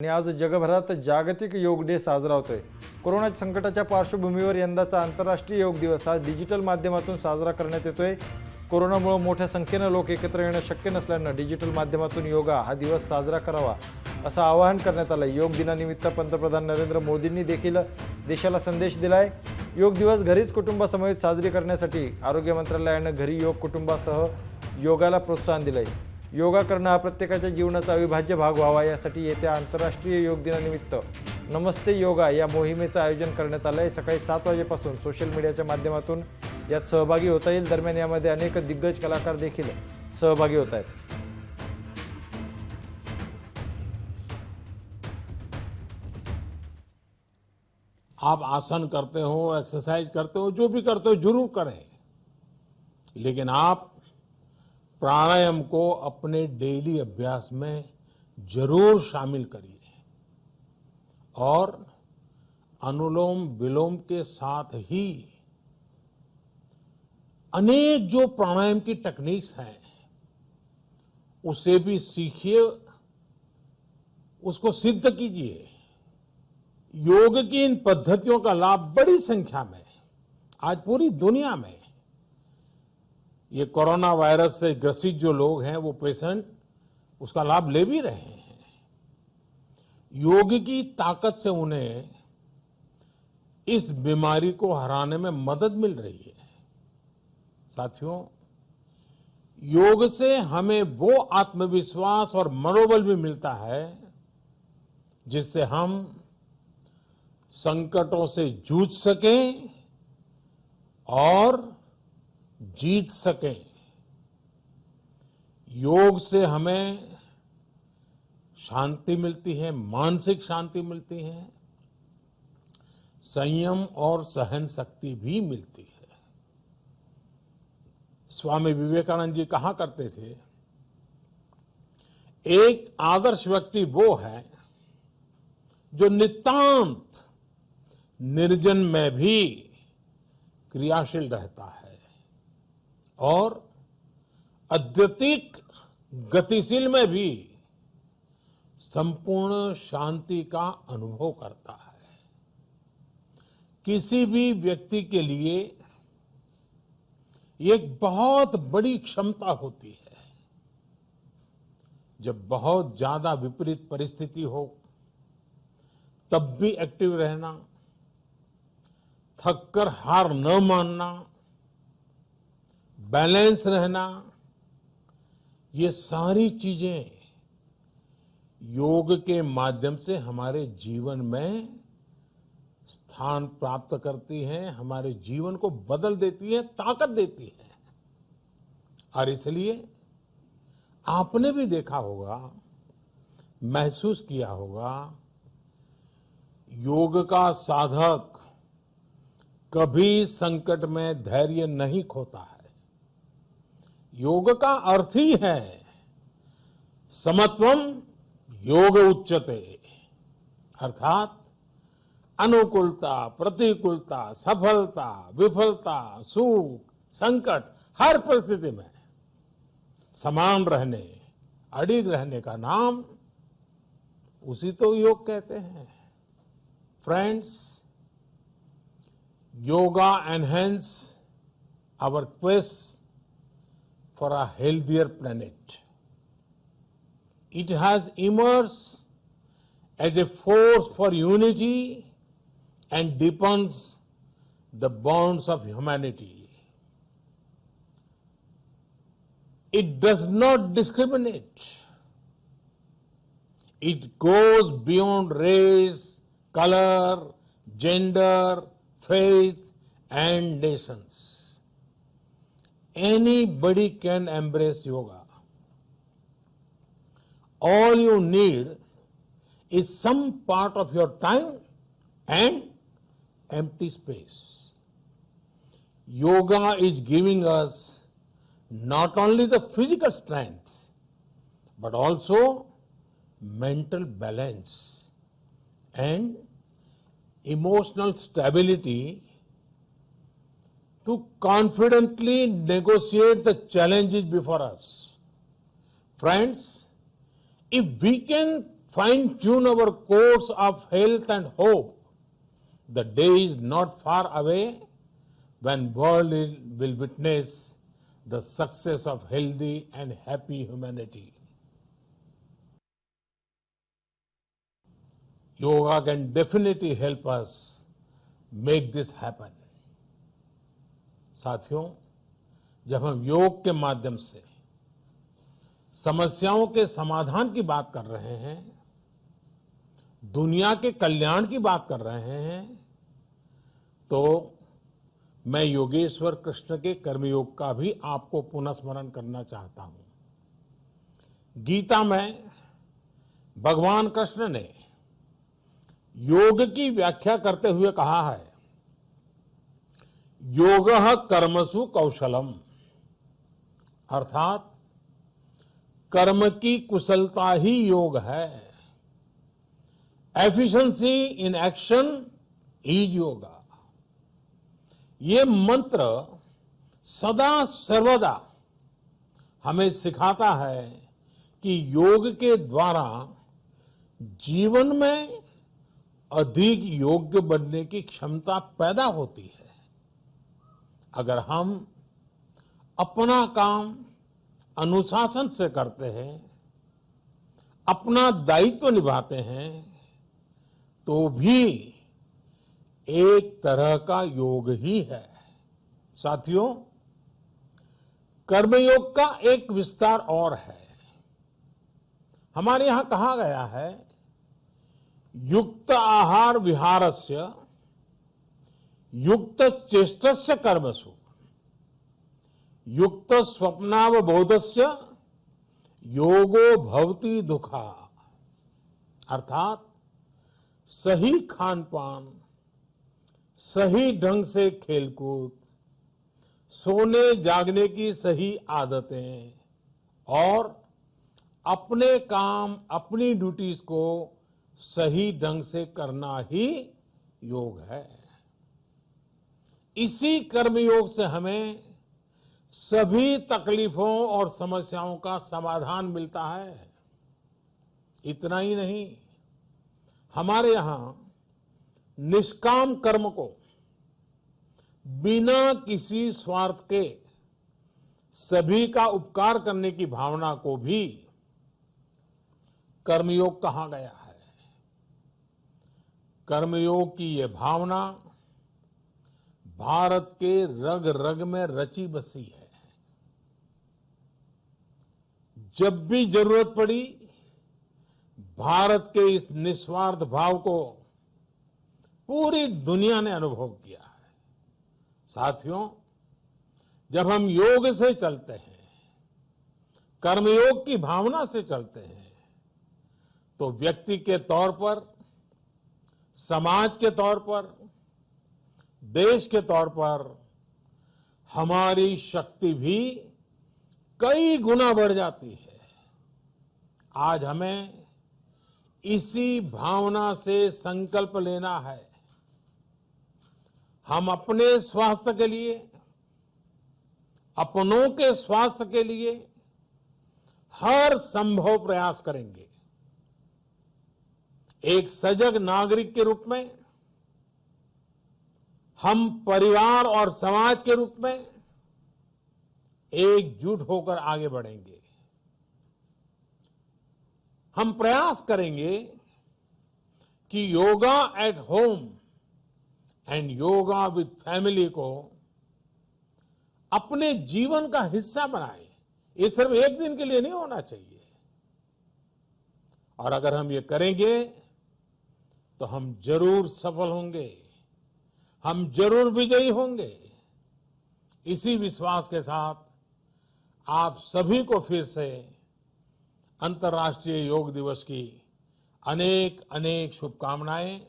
आणि आज जगभरात जागतिक योग डे साजरा होतोय। कोरोना संकटाच्या पार्श्वभूमीवर यंदाचा आंतरराष्ट्रीय योग दिवस हा डिजिटल माध्यमातून साजरा करण्यात येतोय। कोरोनामुळे मोठ्या संख्येने लोक एकत्र येणे शक्य नसल्याने डिजिटल माध्यमातून योगा हा दिवस साजरा करावा असं आवाहन करण्यात आलं। योग दिनानिमित्त पंतप्रधान नरेंद्र मोदींनी देखील देशाला संदेश दिलाय। योग दिवस घरीच कुटुंबासमवेत साजरी करण्यासाठी आरोग्य मंत्रालयाने घरी योग कुटुंबासह योगाला प्रोत्साहन दिलंय। योगा करणं हा प्रत्येकाच्या जीवनाचा अविभाज्य भाग व्हावा यासाठी येत्या आंतरराष्ट्रीय योग दिनानिमित्त नमस्ते योगा या मोहिमेचं आयोजन करण्यात आलं आहे। सकाळी 7 वाजेपासून सोशल मीडियाच्या माध्यमातून यात सहभागी होता येईल। दरम्यान यामध्ये अनेक दिग्गज कलाकार देखील सहभागी होत आहेत। आप आसन करते हो, एक्सरसाइज करते हो, जो भी करते हो जरूर करें, लेकिन आप प्राणायाम को अपने डेली अभ्यास में जरूर शामिल करिए और अनुलोम विलोम के साथ ही अनेक जो प्राणायाम की टेक्निक्स हैं उसे भी सीखिए, उसको सिद्ध कीजिए। योग की इन पद्धतियों का लाभ बड़ी संख्या में आज पूरी दुनिया में ये कोरोना वायरस से ग्रसित जो लोग हैं वो पेशेंट उसका लाभ ले भी रहे हैं। योग की ताकत से उन्हें इस बीमारी को हराने में मदद मिल रही है। साथियों, योग से हमें वो आत्मविश्वास और मनोबल भी मिलता है जिससे हम संकटों से जूझ सकें और जीत सकें। योग से हमें शांति मिलती है, मानसिक शांति मिलती है, संयम और सहन शक्ति भी मिलती है। स्वामी विवेकानंद जी कहा करते थे, एक आदर्श व्यक्ति वो है जो नितांत निर्जन में भी क्रियाशील रहता है और अत्यधिक गतिशील में भी संपूर्ण शांति का अनुभव करता है। किसी भी व्यक्ति के लिए एक बहुत बड़ी क्षमता होती है, जब बहुत ज्यादा विपरीत परिस्थिति हो तब भी एक्टिव रहना, थककर हार न मानना, बैलेंस रहना, ये सारी चीजें योग के माध्यम से हमारे जीवन में स्थान प्राप्त करती हैं, हमारे जीवन को बदल देती है, ताकत देती है। और इसलिए आपने भी देखा होगा, महसूस किया होगा, योग का साधक कभी संकट में धैर्य नहीं खोता है। योग का अर्थ ही है समत्वम योग उच्यते, अर्थात अनुकूलता, प्रतिकूलता, सफलता, विफलता, सुख, संकट, हर परिस्थिति में समान रहने, अडिग रहने का नाम उसी तो योग कहते हैं। Friends, yoga enhance our quest for a healthier planet. It has emerged as a force for unity and deepens the bonds of humanity. It does not discriminate. It goes beyond race, color, gender, faith and nations. Anybody can embrace yoga. All you need is some part of your time and empty space. Yoga is giving us not only the physical strength but also mental balance and emotional stability to confidently negotiate the challenges before us. Friends, if we can fine tune our course of health and hope, the day is not far away when world will witness the success of healthy and happy humanity. Yoga can definitely help us make this happen. साथियों, जब हम योग के माध्यम से समस्याओं के समाधान की बात कर रहे हैं, दुनिया के कल्याण की बात कर रहे हैं, तो मैं योगेश्वर कृष्ण के कर्मयोग का भी आपको पुनः स्मरण करना चाहता हूं। गीता में भगवान कृष्ण ने योग की व्याख्या करते हुए कहा है, योगः कर्मसु कौशलम, अर्थात कर्म की कुशलता ही योग है। Efficiency in action is yoga. ये मंत्र सदा सर्वदा हमें सिखाता है कि योग के द्वारा जीवन में अधिक योग्य बनने की क्षमता पैदा होती है। अगर हम अपना काम अनुशासन से करते हैं, अपना दायित्व निभाते हैं, तो भी एक तरह का योग ही है। साथियों, कर्मयोग का एक विस्तार और है। हमारे यहां कहा गया है, युक्त आहार विहारस्य युक्त चेष्टस्य कर्मसु युक्त स्वप्नावबोधस्य योगो भवति दुखा। अर्थात सही खान पान, सही ढंग से खेलकूद, सोने जागने की सही आदतें और अपने काम, अपनी ड्यूटीज को सही ढंग से करना ही योग है। इसी कर्मयोग से हमें सभी तकलीफों और समस्याओं का समाधान मिलता है। इतना ही नहीं, हमारे यहां निष्काम कर्म को बिना किसी स्वार्थ के सभी का उपकार करने की भावना को भी कर्मयोग कहा गया है। कर्मयोग की ये भावना भारत के रग रग में रची बसी है। जब भी जरूरत पड़ी, भारत के इस निस्वार्थ भाव को पूरी दुनिया ने अनुभव किया है। साथियों, जब हम योग से चलते हैं, कर्मयोग की भावना से चलते हैं, तो व्यक्ति के तौर पर, समाज के तौर पर, देश के तौर पर हमारी शक्ति भी कई गुना बढ़ जाती है। आज हमें इसी भावना से संकल्प लेना है। हम अपने स्वास्थ्य के लिए, अपनों के स्वास्थ्य के लिए हर संभव प्रयास करेंगे। एक सजग नागरिक के रूप में हम परिवार और समाज के रूप में एकजुट होकर आगे बढ़ेंगे। हम प्रयास करेंगे कि yoga at home and yoga with family को अपने जीवन का हिस्सा बनाएं। ये सिर्फ एक दिन के लिए नहीं होना चाहिए। और अगर हम ये करेंगे तो हम जरूर सफल होंगे, हम जरूर विजयी होंगे। इसी विश्वास के साथ आप सभी को फिर से अंतर्राष्ट्रीय योग दिवस की अनेक अनेक शुभकामनाएं।